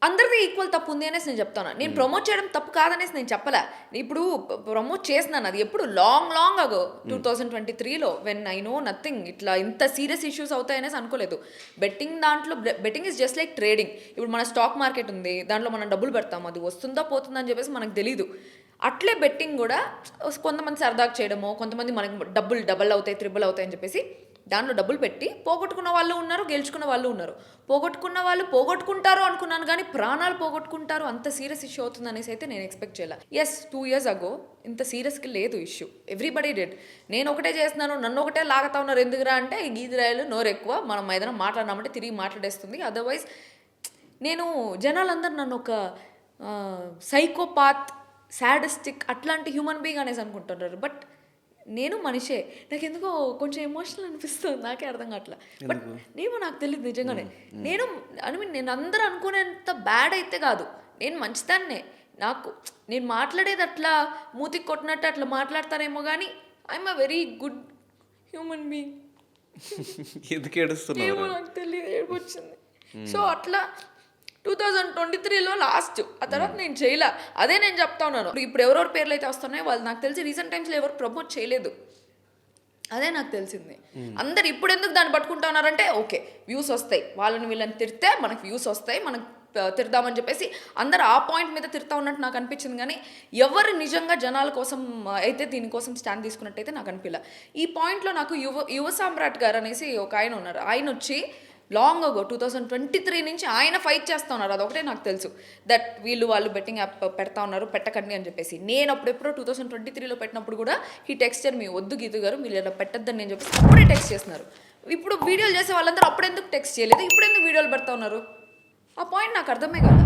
అందరిది ఈక్వల్ తప్పు ఉంది అనేసి నేను చెప్తాను. నేను ప్రమోట్ చేయడం తప్పు కాదనేసి నేను చెప్పలే. ఇప్పుడు ప్రమోట్ చేసినాను, అది ఎప్పుడు లాంగ్ అగో 2023లో వెన్ ఐ నో నథింగ్. ఇట్లా ఇంత సీరియస్ ఇష్యూస్ అవుతాయనేసి అనుకోలేదు. Betting is just like trading. ఇప్పుడు మన స్టాక్ మార్కెట్ ఉంది, దాంట్లో మనం డబ్బులు పెడతాం, అది వస్తుందా పోతుందా అని చెప్పేసి మనకు తెలీదు. అట్లే బెట్టింగ్ కూడా కొంతమంది సరదాగా చేయడమో, కొంతమంది మనకి డబ్బులు డబల్ అవుతాయి, త్రిబుల్ అవుతాయి అని చెప్పేసి దాంట్లో డబ్బులు పెట్టి పోగొట్టుకున్న వాళ్ళు ఉన్నారు, గెలుచుకున్న వాళ్ళు ఉన్నారు. పోగొట్టుకున్న వాళ్ళు పోగొట్టుకుంటారు అనుకున్నాను, కానీ ప్రాణాలు పోగొట్టుకుంటారు అంత సీరియస్ ఇష్యూ అవుతుంది అనేసి అయితే నేను ఎక్స్పెక్ట్ చేయాలి. ఎస్ 2 years అగో ఇంత సీరియస్గా లేదు ఇష్యూ. Everybody dead. నేను ఒకటే చేస్తున్నాను, నన్ను ఒకటే లాగుతా ఉన్నారు ఎందుకురా అంటే, ఈ గీదిరాయలు నోరు ఎక్కువ, మనం ఏదైనా మాట్లాడినామంటే తిరిగి మాట్లాడేస్తుంది. అదర్వైజ్ నేను జనాలందరూ నన్ను ఒక సైకోపాత్, సాడిస్టిక్ అట్లాంటి హ్యూమన్ బీయింగ్ అనేసి అనుకుంటున్నారు. బట్ నేను మనిషే. నాకు ఎందుకో కొంచెం ఎమోషనల్ అనిపిస్తుంది, నాకే అర్థం కావట్లా. బట్ నాకు తెలియదు నిజంగానే. నేను అందరూ అనుకునేంత బ్యాడ్ అయితే కాదు, నేను మంచిదాన్నే. నేను మాట్లాడేది అట్లా మూతికి కొట్టినట్టు అట్లా మాట్లాడతానేమో, కానీ I'm a very good human being. ఎందుకు ఏడుస్తున్నావు? ఏమో నాకు తెలియదు, ఏడుపు వచ్చింది. సో అట్లా 2023లో లాస్ట్, ఆ తర్వాత నేను చేయలే. అదే నేను చెప్తా ఉన్నాను. ఇప్పుడు ఎవరెవరి పేర్లు అయితే వస్తున్నాయో వాళ్ళు నాకు తెలిసి రీసెంట్ టైమ్స్లో ఎవరు ప్రమోట్ చేయలేదు. అదే నాకు తెలిసింది. అందరు ఇప్పుడు ఎందుకు దాన్ని పట్టుకుంటా ఉన్నారంటే, ఓకే వ్యూస్ వస్తాయి, వీళ్ళని తిడితే మనకు వ్యూస్ వస్తాయి, మనకు తిడదామని చెప్పేసి అందరు ఆ పాయింట్ మీద తిడతా ఉన్నట్టు నాకు అనిపించింది. కానీ ఎవరు నిజంగా జనాల కోసం అయితే దీనికోసం స్టాండ్ తీసుకున్నట్టయితే నాకు అనిపించలే. ఈ పాయింట్లో నాకు యువ సామ్రాట్ గారు అనేసి ఒక ఆయన ఉన్నారు. ఆయన వచ్చి లాంగ్ అగో 2023 నుంచి ఆయన ఫైట్ చేస్తూ ఉన్నారు. అదొకటే నాకు తెలుసు, దట్ వాళ్ళు బెట్టింగ్ యాప్ పెడతా ఉన్నారు, పెట్టకండి అని చెప్పేసి. నేను అప్పుడెప్పుడో 2023లో పెట్టినప్పుడు కూడా ఈ టెక్స్చర్ మీ వద్దు గీతు గారు, మీరు ఇలా పెట్టద్దని నేను చెప్పేసి అప్పుడే టెక్స్ట్ చేస్తున్నారు. ఇప్పుడు వీడియోలు చేసే వాళ్ళందరూ అప్పుడెందుకు టెక్స్ట్ చేయలేదు, ఇప్పుడు ఎందుకు వీడియోలు పెడతా ఉన్నారు? ఆ పాయింట్ నాకు అర్థమే కదా.